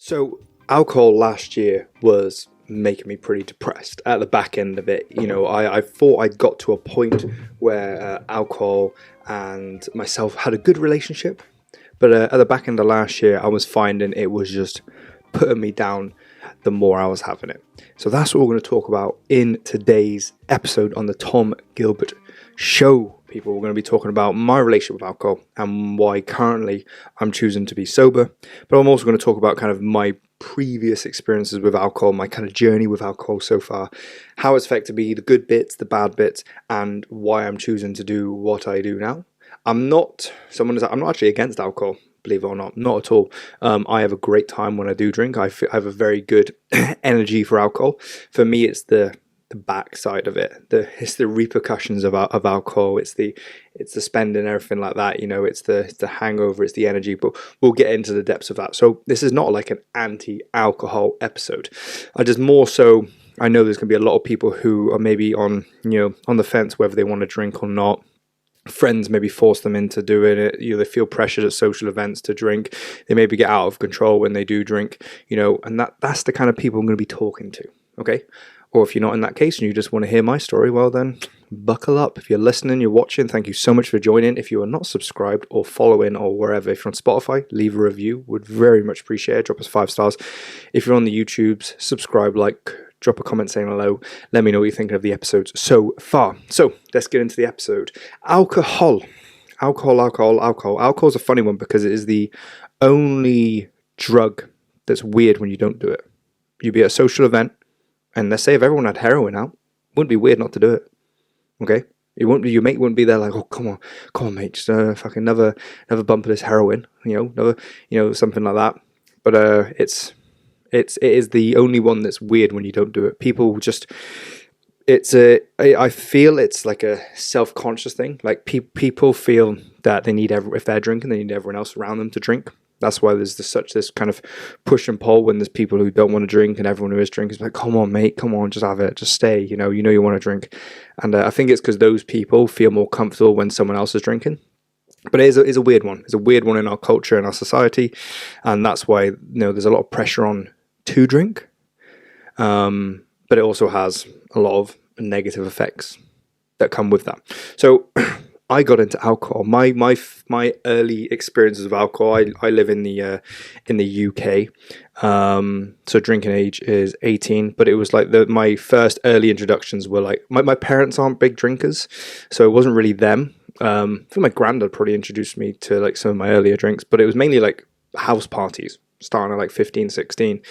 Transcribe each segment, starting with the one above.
So alcohol last year was making me pretty depressed at the back end of it. I thought I got to a point where alcohol and myself had a good relationship. But at the back end of last year, I was finding it was just putting me down the more I was having it. So that's what we're going to talk about in today's episode on the Tom Gilbert Show. People, we're going to be talking about my relationship with alcohol and why currently I'm choosing to be sober. But I'm also going to talk about kind of my previous experiences with alcohol, my kind of journey with alcohol so far, how it's affected me, the good bits, the bad bits, and why I'm choosing to do what I do now. I'm not actually against alcohol, believe it or not at all. I have a great time when I do drink. I have a very good energy for alcohol. For me, it's the backside of it. It's the repercussions of alcohol. It's the spending, everything like that. It's the hangover. It's the energy. But we'll get into the depths of that. So this is not like an anti-alcohol episode. I just more so. I know there's going to be a lot of people who are maybe on the fence whether they want to drink or not. Friends maybe force them into doing it. They feel pressured at social events to drink. They maybe get out of control when they do drink. And that's the kind of people I'm going to be talking to. Okay. Or if you're not in that case and you just want to hear my story, well then, buckle up. If you're listening, you're watching, thank you so much for joining. If you are not subscribed or following or wherever, if you're on Spotify, leave a review. Would very much appreciate it. Drop us 5 stars. If you're on the YouTubes, subscribe, drop a comment saying hello. Let me know what you're thinking of the episodes so far. So let's get into the episode. Alcohol. Alcohol is a funny one because it is the only drug that's weird when you don't do it. You'd be at a social event, and let's say if everyone had heroin out, it wouldn't be weird not to do it. Okay? Your mate wouldn't be there like, oh, come on, mate, just fucking another bump of this heroin, something like that. But it is the only one that's weird when you don't do it. People just, I feel it's like a self-conscious thing. Like people feel that they need if they're drinking, they need everyone else around them to drink. That's why there's this kind of push and pull when there's people who don't want to drink and everyone who is drinking is like, come on, mate, come on, just have it, just stay, you want to drink. And I think it's because those people feel more comfortable when someone else is drinking. But it is a weird one. It's a weird one in our culture and our society. And that's why, there's a lot of pressure on to drink. But it also has a lot of negative effects that come with that. So I got into alcohol. My early experiences of alcohol. I live in the UK, so drinking age is 18. But it was like my first early introductions were like my parents aren't big drinkers, so it wasn't really them. I think my granddad probably introduced me to like some of my earlier drinks, but it was mainly like house parties, starting at like 15, 16.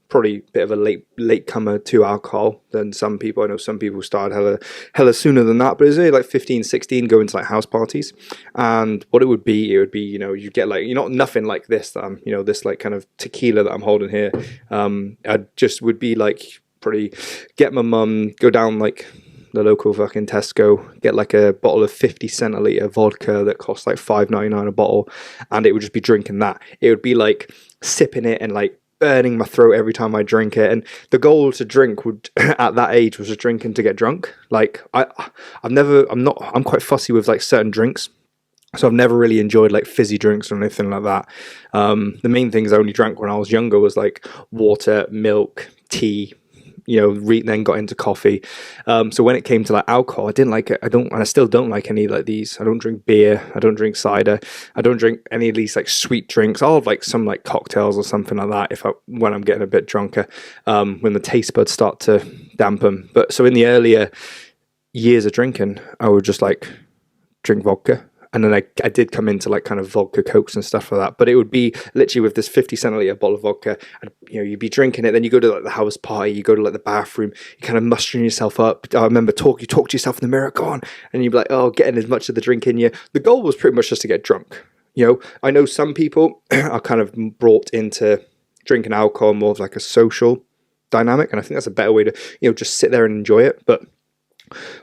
Probably a bit of a late comer to alcohol than some people. I know some people started hella sooner than that, but it was only like 15, 16 going to like house parties. And what it would be, you get like, nothing like this that I'm, this like kind of tequila that I'm holding here. I just would be like probably get my mum, go down like the local fucking Tesco, get like a bottle of 50 centiliter vodka that costs like $5.99 a bottle, and it would just be drinking that. It would be like sipping it and like burning my throat every time I drink it. And the goal to drink would at that age was just drinking to get drunk. Like I'm quite fussy with like certain drinks. So I've never really enjoyed like fizzy drinks or anything like that. The main things I only drank when I was younger was like water, milk, tea, then got into coffee. So when it came to like alcohol, I didn't like it. I still don't like any like these. I don't drink beer. I don't drink cider. I don't drink any of these like sweet drinks. I'll have like some like cocktails or something like that when I'm getting a bit drunker, when the taste buds start to dampen. But so in the earlier years of drinking, I would just like drink vodka. And then I did come into like kind of vodka cokes and stuff like that. But it would be literally with this 50 centiliter bottle of vodka. And, you'd be drinking it. Then you go to like the house party. You go to like the bathroom. You kind of mustering yourself up. I remember you talk to yourself in the mirror. Go on. And you'd be like, oh, getting as much of the drink in you. The goal was pretty much just to get drunk. I know some people are kind of brought into drinking alcohol more of like a social dynamic. And I think that's a better way to, just sit there and enjoy it. But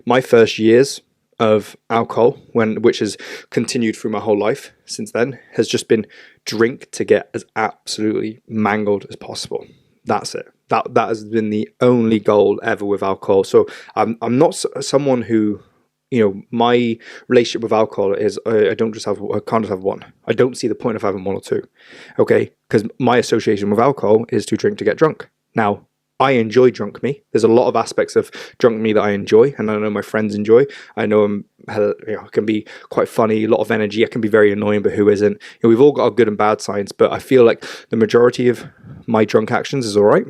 my first years of alcohol, which has continued through my whole life since then, has just been drink to get as absolutely mangled as possible. That's it. That has been the only goal ever with alcohol. So I'm not someone who my relationship with alcohol is I can't just have one. I don't see the point of having one or two, okay? Because my association with alcohol is to drink to get drunk. Now, I enjoy drunk me. There's a lot of aspects of drunk me that I enjoy, and I know my friends enjoy. I know it can be quite funny, a lot of energy. I can be very annoying, but who isn't? We've all got our good and bad sides, but I feel like the majority of my drunk actions is all right.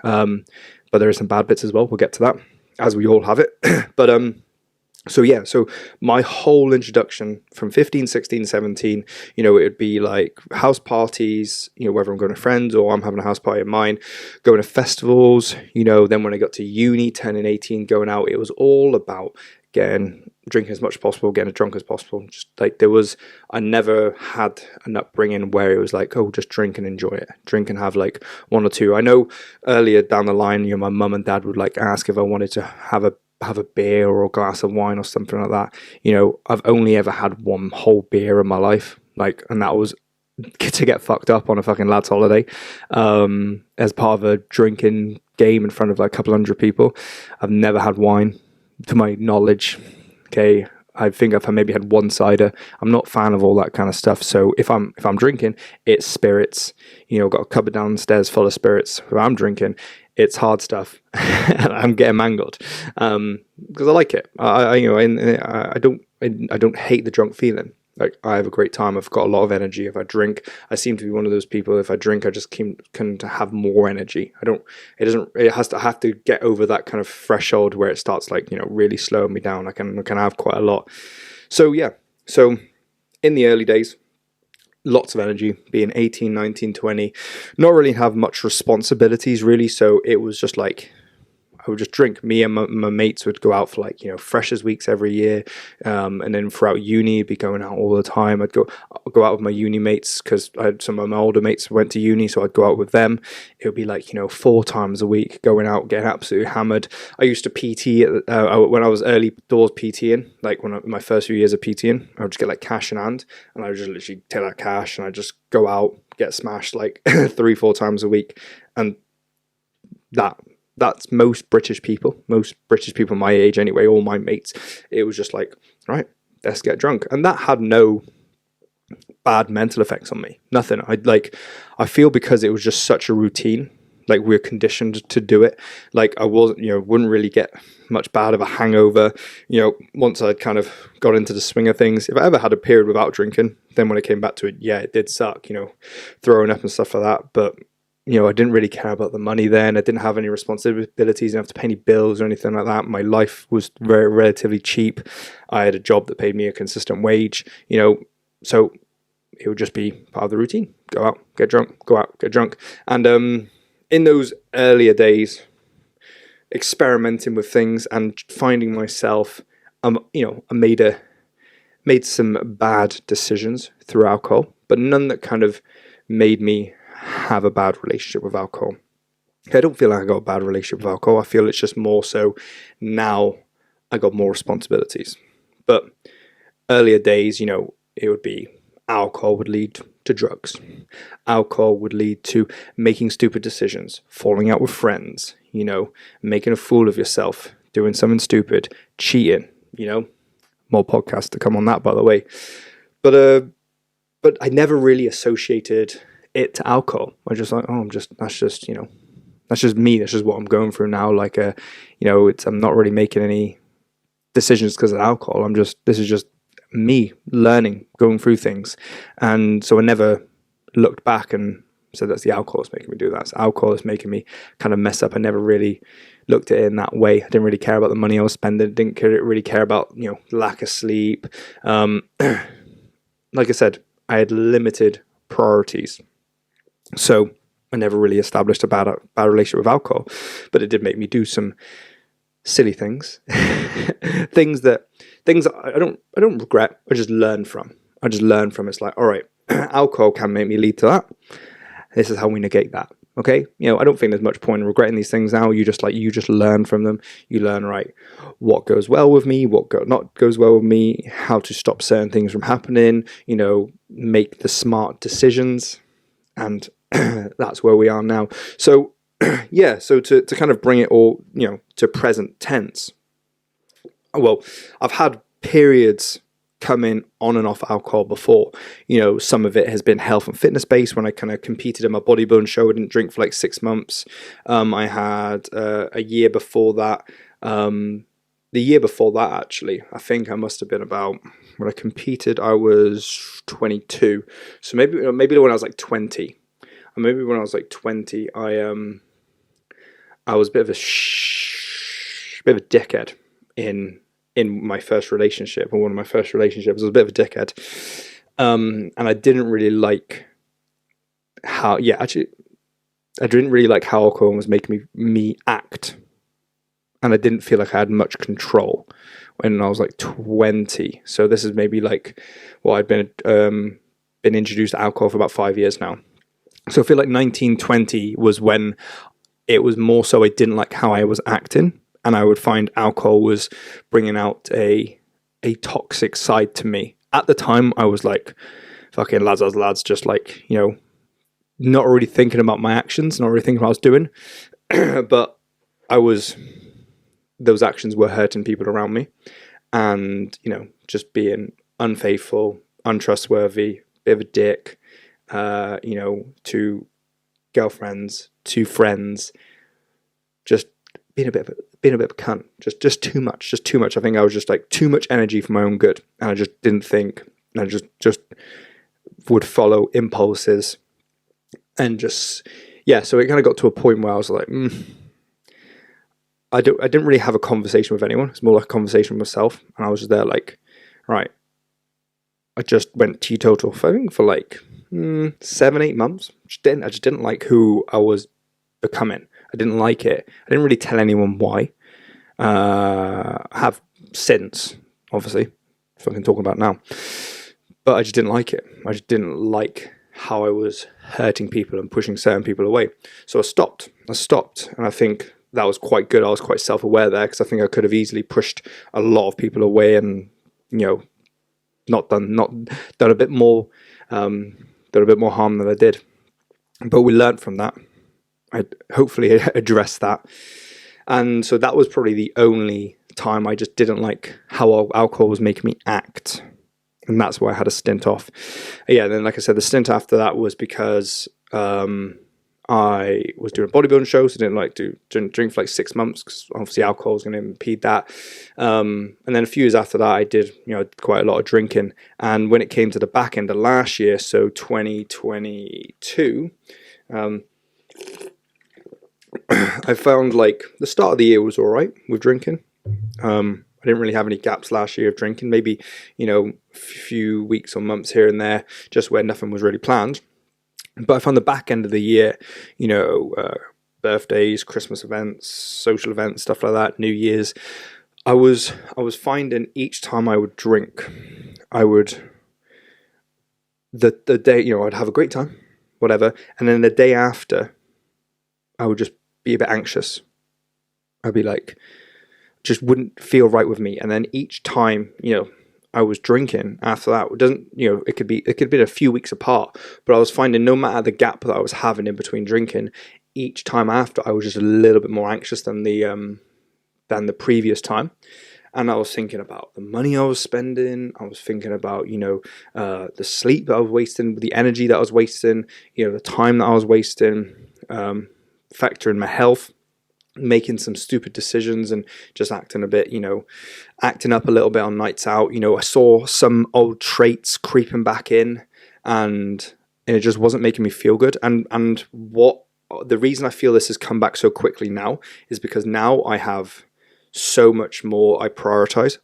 But there are some bad bits as well. We'll get to that, as we all have it. But so my whole introduction from 15, 16, 17, it would be like house parties, whether I'm going to friends or I'm having a house party of mine, going to festivals, then when I got to uni, 10 and 18, going out, it was all about drinking as much as possible, getting as drunk as possible. Just like I never had an upbringing where it was like, oh, just drink and enjoy it. Drink and have like one or two. I know earlier down the line, my mum and dad would like ask if I wanted to have a beer or a glass of wine or something like that. I've only ever had one whole beer in my life, and that was to get fucked up on a fucking lads holiday, as part of a drinking game in front of like a couple hundred people. I've never had wine to my knowledge. Okay, I think I've maybe had one cider. I'm not a fan of all that kind of stuff. So if I'm drinking, it's spirits. Got a cupboard downstairs full of spirits. If I'm drinking, it's hard stuff, and I'm getting mangled because I like it. I don't hate the drunk feeling. Like, I have a great time. I've got a lot of energy. If I drink, I seem to be one of those people. If I drink, I just can have more energy. I have to get over that kind of threshold where it starts like, really slowing me down. I can have quite a lot. So yeah. So in the early days, lots of energy, being 18, 19, 20, not really have much responsibilities really. So it was just like, I would just drink. Me and my mates would go out for like, freshers weeks every year. And then throughout uni, I'd be going out all the time. I'd go out with my uni mates because I had some of my older mates who went to uni. So I'd go out with them. It would be like, 4 times a week going out, getting absolutely hammered. I used to PT when I was early doors PTing, like my first few years of PTing, I would just get like cash in hand and I would just literally take that cash and I'd just go out, get smashed like 3-4 times a week. And that's most British people my age anyway, all my mates. It was just like, right, let's get drunk. And that had no bad mental effects on me. Nothing. I feel because it was just such a routine, like we're conditioned to do it. Like I wasn't, wouldn't really get much bad of a hangover, once I'd kind of got into the swing of things. If I ever had a period without drinking, then when I came back to it, yeah, it did suck, throwing up and stuff like that. But I didn't really care about the money then. I didn't have any responsibilities. I didn't have to pay any bills or anything like that. My life was very relatively cheap. I had a job that paid me a consistent wage, so it would just be part of the routine. Go out, get drunk, go out, get drunk. And in those earlier days, experimenting with things and finding myself, I made some bad decisions through alcohol, but none that kind of made me have a bad relationship with alcohol. I don't feel like I got a bad relationship with alcohol. I feel it's just more so now I got more responsibilities. But earlier days, it would be alcohol would lead to drugs. Alcohol would lead to making stupid decisions, falling out with friends, making a fool of yourself, doing something stupid, cheating, More podcasts to come on that, by the way. But I never really associated it to alcohol. I just like, that's just me. That's just what I'm going through now. Like, I'm not really making any decisions because of alcohol. This is just me learning, going through things. And so I never looked back and said, that's the alcohol that's making me do that. It's alcohol that's making me kind of mess up. I never really looked at it in that way. I didn't really care about the money I was spending. Didn't really care about, lack of sleep. Like I said, I had limited priorities. So I never really established a bad relationship with alcohol, but it did make me do some silly things, things that I don't regret. I just learn from. It's like, all right, alcohol can make me lead to that. This is how we negate that. Okay, I don't think there's much point in regretting these things now. You just learn from them. You learn, right, what goes well with me, what not goes well with me, how to stop certain things from happening. Make the smart decisions. And that's where we are now. So, yeah, so to kind of bring it all, to present tense. Well, I've had periods coming on and off alcohol before. Some of it has been health and fitness based. When I kind of competed in my bodybuilding show, I didn't drink for like 6 months. I had a year before that. The year before that, actually, I think I must have been about, when I competed, I was 22. So maybe when I was like 20, or maybe when I was like 20, I was a bit of a dickhead in my first relationship, or one of my first relationships. I was a bit of a dickhead, and I didn't really like how. Yeah, actually, I didn't really like how alcohol was making me act. And I didn't feel like I had much control when I was like 20. So this is maybe like, well, I'd been introduced to alcohol for about 5 years now. So I feel like 19, 20 was when it was more so I didn't like how I was acting, and I would find alcohol was bringing out a toxic side to me. At the time, I was like, fucking lads, just like, not really thinking about my actions, not really thinking what I was doing, but those actions were hurting people around me, and just being unfaithful, untrustworthy, bit of a dick, to girlfriends, to friends, just being a bit of a cunt, just too much. I think I was just like too much energy for my own good, and I just didn't think, and I just would follow impulses, and just so it kind of got to a point where I was like, I didn't really have a conversation with anyone. It's more like a conversation with myself. And I was just there like, right, I just went teetotal, I think, for like 7-8 months. I just didn't like who I was becoming. I didn't like it. I didn't really tell anyone why. I have since, obviously, fucking talking about now. But I just didn't like it. I just didn't like how I was hurting people and pushing certain people away. So I stopped. And I think that was quite good. I was quite self-aware there, because I think I could have easily pushed a lot of people away and, not done a bit more harm than I did. But we learned from that. I hopefully addressed that. And so that was probably the only time I just didn't like how alcohol was making me act. And that's why I had a stint off. Yeah, then like I said, the stint after that was because I was doing bodybuilding shows. So I didn't drink for like 6 months, because obviously alcohol was going to impede that. And then a few years after that, I did quite a lot of drinking. And when it came to the back end of last year, so 2022, I found like the start of the year was all right with drinking. I didn't really have any gaps last year of drinking. Maybe a few weeks or months here and there, just where nothing was really planned. But I found the back end of the year, birthdays, Christmas events, social events, stuff like that, New Year's, I was finding each time I would drink, the day, I'd have a great time, whatever, and then the day after, I would just be a bit anxious. I'd be like, just wouldn't feel right with me. And then each time, I was drinking after that, it could be a few weeks apart, but I was finding no matter the gap that I was having in between drinking, each time after I was just a little bit more anxious than the previous time. And I was thinking about the money I was spending. I was thinking about, the sleep that I was wasting, the energy that I was wasting, the time that I was wasting, factoring my health, making some stupid decisions and just acting a bit, acting up a little bit on nights out. I saw some old traits creeping back in, and it just wasn't making me feel good. And what the reason I feel this has come back so quickly now is because now I have so much more. I prioritize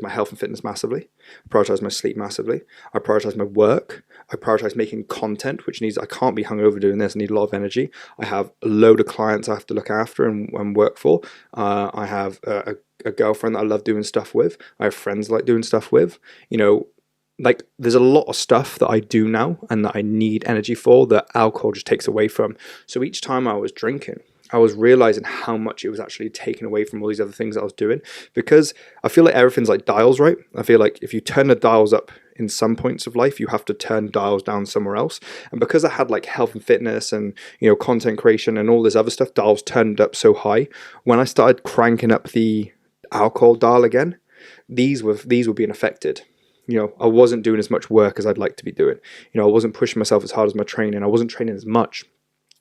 my health and fitness massively. I prioritize my sleep massively. I prioritize my work. I prioritize making content, which means I can't be hungover doing this. I need a lot of energy. I have a load of clients I have to look after and work for. I have a girlfriend that I love doing stuff with. I have friends I like doing stuff with. There's a lot of stuff that I do now and that I need energy for that alcohol just takes away from. So each time I was drinking, I was realizing how much it was actually taken away from all these other things that I was doing, because I feel like everything's like dials, right? I feel like if you turn the dials up in some points of life, you have to turn dials down somewhere else. And because I had like health and fitness and, content creation and all this other stuff, dials turned up so high. When I started cranking up the alcohol dial again, these were being affected. I wasn't doing as much work as I'd like to be doing. I wasn't pushing myself as hard as my training. I wasn't training as much.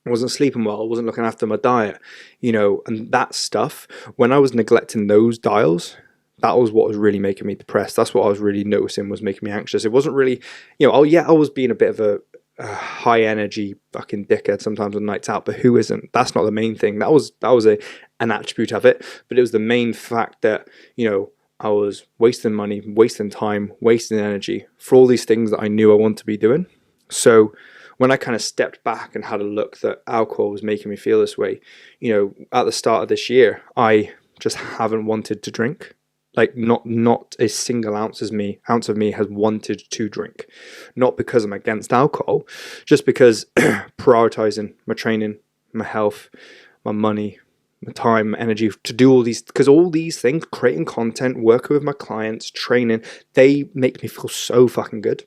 I wasn't sleeping well. I wasn't looking after my diet, and that stuff. When I was neglecting those dials, that was what was really making me depressed. That's what I was really noticing was making me anxious. It wasn't really, I was being a bit of a high energy fucking dickhead sometimes on nights out, but who isn't? That's not the main thing. That was an attribute of it, but it was the main fact that, I was wasting money, wasting time, wasting energy for all these things that I knew I wanted to be doing. So when I kind of stepped back and had a look that alcohol was making me feel this way, at the start of this year, I just haven't wanted to drink. Like not a single ounce of me has wanted to drink. Not because I'm against alcohol, just because prioritizing my training, my health, my money, my time, my energy to do all these, because all these things, creating content, working with my clients, training, they make me feel so fucking good.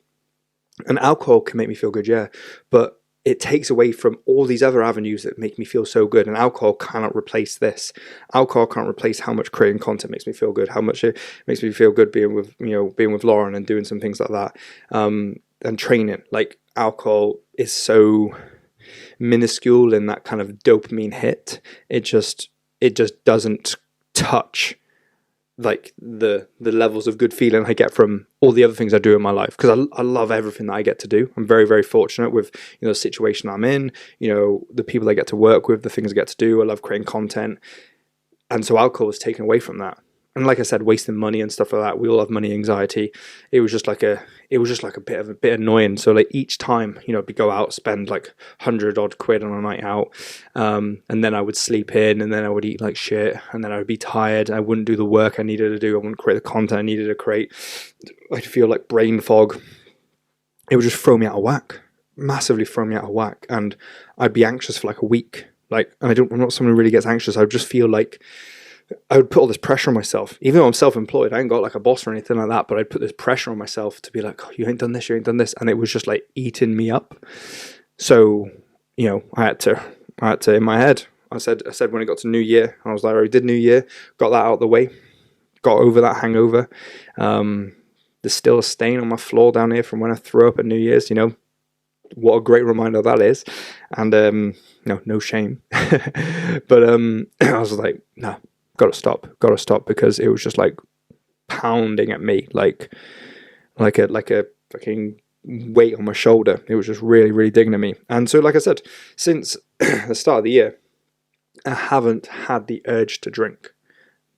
And alcohol can make me feel good, yeah, but it takes away from all these other avenues that make me feel so good. And alcohol cannot replace this. Alcohol can't replace how much creating content makes me feel good, how much it makes me feel good being with Lauren and doing some things like that. And training. Like, alcohol is so minuscule in that kind of dopamine hit. It just doesn't touch like the levels of good feeling I get from all the other things I do in my life, because I love everything that I get to do. I'm very, very fortunate with the situation I'm in, the people I get to work with, the things I get to do. I love creating content, and so alcohol was taken away from that. And like I said, wasting money and stuff like that. We all have money anxiety. It was just like a bit annoying. So like each time, we go out, spend like 100 odd quid on a night out, and then I would sleep in, and then I would eat like shit, and then I would be tired. I wouldn't do the work I needed to do. I wouldn't create the content I needed to create. I'd feel like brain fog. It would just throw me out of whack, massively throw me out of whack, and I'd be anxious for like a week. Like, and I'm not someone who really gets anxious. I would just feel like I would put all this pressure on myself, even though I'm self-employed. I ain't got like a boss or anything like that, but I'd put this pressure on myself to be like, oh, you ain't done this, and it was just like eating me up. So, I had to in my head, I said when it got to New Year, I was like, I did New Year, got that out of the way, got over that hangover. There's still a stain on my floor down here from when I threw up at New Year's. What a great reminder that is, and no shame, but I was like, nah. Gotta stop, because it was just like pounding at me, like a fucking weight on my shoulder. It was just really, really digging at me. And so, like I said, since the start of the year, I haven't had the urge to drink.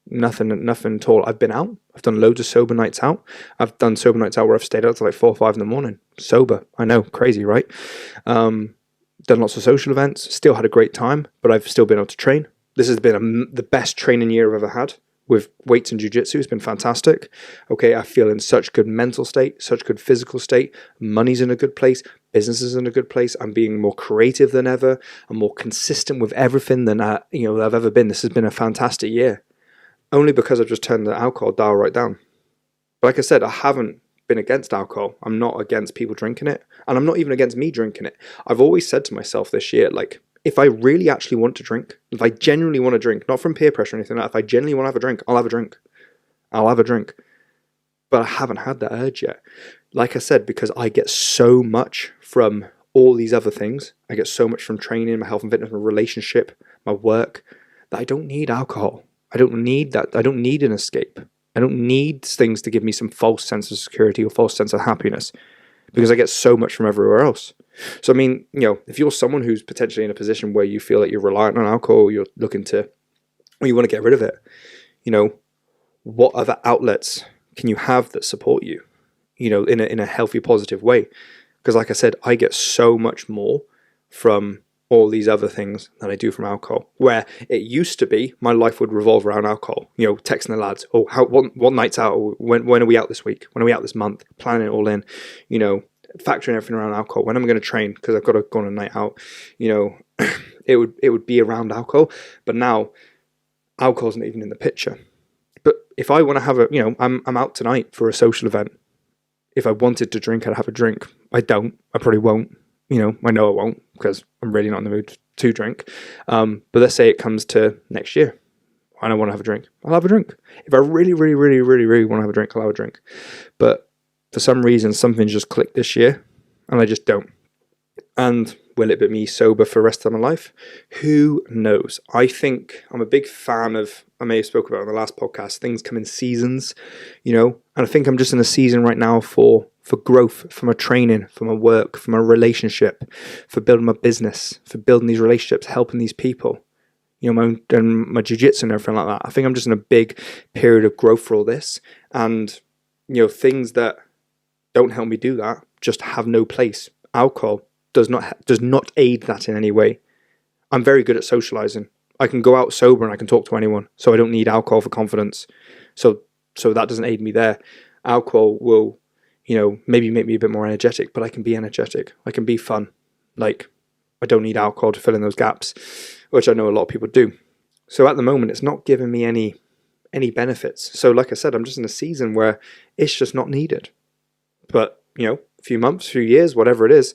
Nothing at all. I've been out. I've done loads of sober nights out. I've done sober nights out where I've stayed out till like 4 or 5 in the morning. Sober. I know, crazy, right? Done lots of social events. Still had a great time, but I've still been able to train. This has been the best training year I've ever had with weights and jiu-jitsu. It's been fantastic. Okay, I feel in such good mental state, such good physical state. Money's in a good place. Business is in a good place. I'm being more creative than ever. I'm more consistent with everything than I've ever been. This has been a fantastic year. Only because I've just turned the alcohol dial right down. But like I said, I haven't been against alcohol. I'm not against people drinking it. And I'm not even against me drinking it. I've always said to myself this year, like, if I really actually want to drink, if I genuinely want to drink, not from peer pressure or anything like that, if I genuinely want to have a drink, I'll have a drink. I'll have a drink. But I haven't had that urge yet. Like I said, because I get so much from all these other things. I get so much from training, my health and fitness, my relationship, my work, that I don't need alcohol. I don't need that. I don't need an escape. I don't need things to give me some false sense of security or false sense of happiness, because I get so much from everywhere else. So, I mean, if you're someone who's potentially in a position where you feel like you're reliant on alcohol, you're looking to, or you want to get rid of it, what other outlets can you have that support you, in a healthy, positive way? Because like I said, I get so much more from all these other things than I do from alcohol. Where it used to be, my life would revolve around alcohol. Texting the lads, what night's out? When are we out this week? When are we out this month? Planning it all in, factoring everything around alcohol. When am I going to train? Because I've got to go on a night out. It would be around alcohol. But now, alcohol's not even in the picture. But if I want to have I'm out tonight for a social event. If I wanted to drink, I'd have a drink. I don't. I probably won't. I know I won't, because I'm really not in the mood to drink. But let's say it comes to next year. and I want to have a drink, I'll have a drink. If I really, really, really, really, really want to have a drink, I'll have a drink. But for some reason, something just clicked this year, and I just don't. And will it be me sober for the rest of my life? Who knows? I think I'm a big fan of, I may have spoken about in the last podcast, things come in seasons, and I think I'm just in a season right now for growth, for my training, for my work, for my relationship, for building my business, for building these relationships, helping these people, my jiu-jitsu and everything like that. I think I'm just in a big period of growth for all this, and things that don't help me do that just have no place. Alcohol does not aid that in any way. I'm very good at socializing. I can go out sober and I can talk to anyone, so I don't need alcohol for confidence. So that doesn't aid me there. Alcohol will, maybe make me a bit more energetic, but I can be energetic. I can be fun. Like, I don't need alcohol to fill in those gaps, which I know a lot of people do. So at the moment, it's not giving me any benefits. So like I said, I'm just in a season where it's just not needed. But, a few months, few years, whatever it is,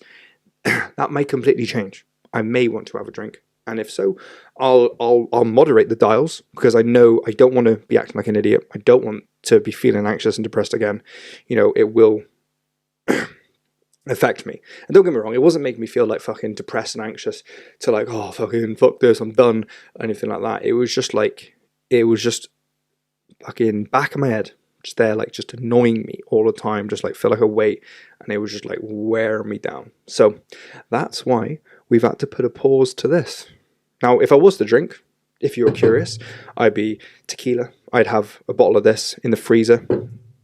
that may completely change. I may want to have a drink. And if so, I'll moderate the dials, because I know I don't want to be acting like an idiot. I don't want to be feeling anxious and depressed again. It will affect me. And don't get me wrong, it wasn't making me feel like fucking depressed and anxious to like, oh, fucking fuck this, I'm done, anything like that. It was just fucking back of my head, just there, like just annoying me all the time, just like feel like a weight, and it was just like wearing me down. So that's why we've had to put a pause to this. Now, if I was to drink, if you were curious, I'd be tequila. I'd have a bottle of this in the freezer,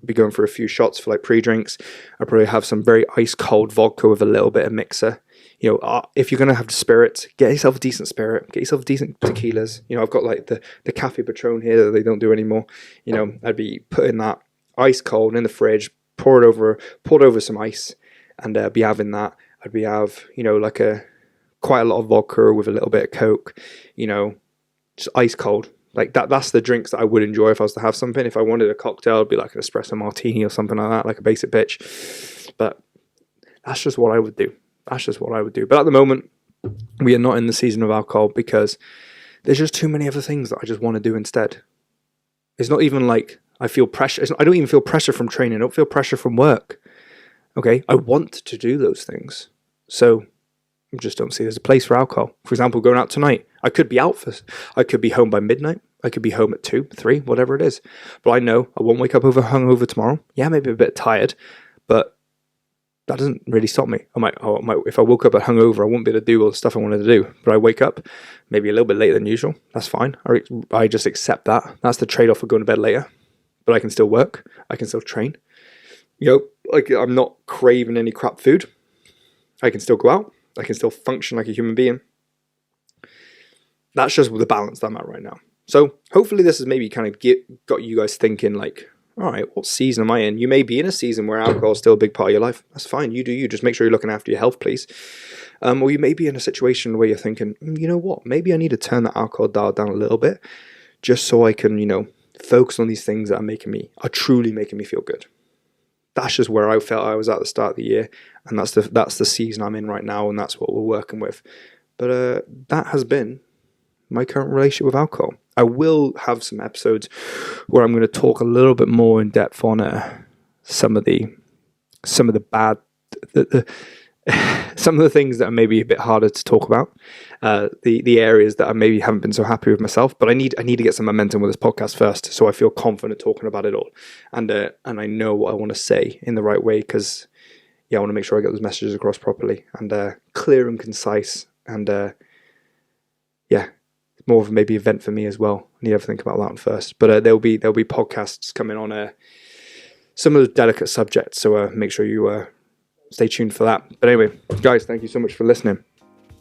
be going for a few shots for like pre-drinks. I'd probably have some very ice cold vodka with a little bit of mixer. If you're going to have spirits, get yourself a decent spirit, get yourself decent tequilas. I've got like the Cafe Patron here that they don't do anymore. I'd be putting that ice cold in the fridge, poured over some ice, and be having that. I'd be like quite a lot of vodka with a little bit of Coke, just ice cold. Like that's the drinks that I would enjoy if I was to have something. If I wanted a cocktail, it'd be like an espresso martini or something like that, like a basic bitch. But that's just what I would do. But at the moment, we are not in the season of alcohol because there's just too many other things that I just want to do instead. It's not even like I feel pressure. I don't even feel pressure from training. I don't feel pressure from work. Okay, I want to do those things. So I just don't see there's a place for alcohol. For example, going out tonight, I could be home by midnight. I could be home at 2, 3, whatever it is. But I know I won't wake up hungover tomorrow. Yeah, maybe a bit tired, but that doesn't really stop me. If I woke up at hungover, I wouldn't be able to do all the stuff I wanted to do. But I wake up maybe a little bit later than usual. That's fine. I just accept that. That's the trade-off of going to bed later. But I can still work. I can still train. I'm not craving any crap food. I can still go out. I can still function like a human being. That's just the balance that I'm at right now. So hopefully this has maybe kind of got you guys thinking like, all right, what season am I in? You may be in a season where alcohol is still a big part of your life. That's fine. You do you. Just make sure you're looking after your health, please. Or you may be in a situation where you're thinking, you know what? Maybe I need to turn that alcohol dial down a little bit just so I can, focus on these things that are truly making me feel good. That's just where I felt I was at the start of the year, and that's the season I'm in right now, and that's what we're working with. But that has been my current relationship with alcohol. I will have some episodes where I'm going to talk a little bit more in depth on some of the bad, some of the things that are maybe a bit harder to talk about, the areas that I maybe haven't been so happy with myself. But I need to get some momentum with this podcast first, so I feel confident talking about it all, and I know what I want to say in the right way, because I want to make sure I get those messages across properly and clear and concise, and more of maybe event for me as well. I need to think about that one first. But there'll be podcasts coming on some of the delicate subjects, so make sure you stay tuned for that. But anyway, guys, thank you so much for listening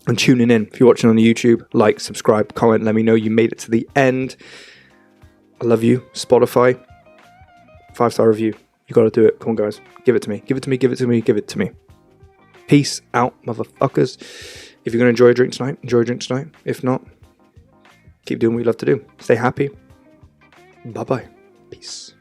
and tuning in. If you're watching on the YouTube, like, subscribe, comment, let me know you made it to the end. I love you. Spotify, 5-star review. You got to do it. Come on, guys. Give it to me. Give it to me. Give it to me. Give it to me. Peace out, motherfuckers. If you're going to enjoy a drink tonight, enjoy a drink tonight. If not, keep doing what you love to do. Stay happy. Bye-bye. Peace.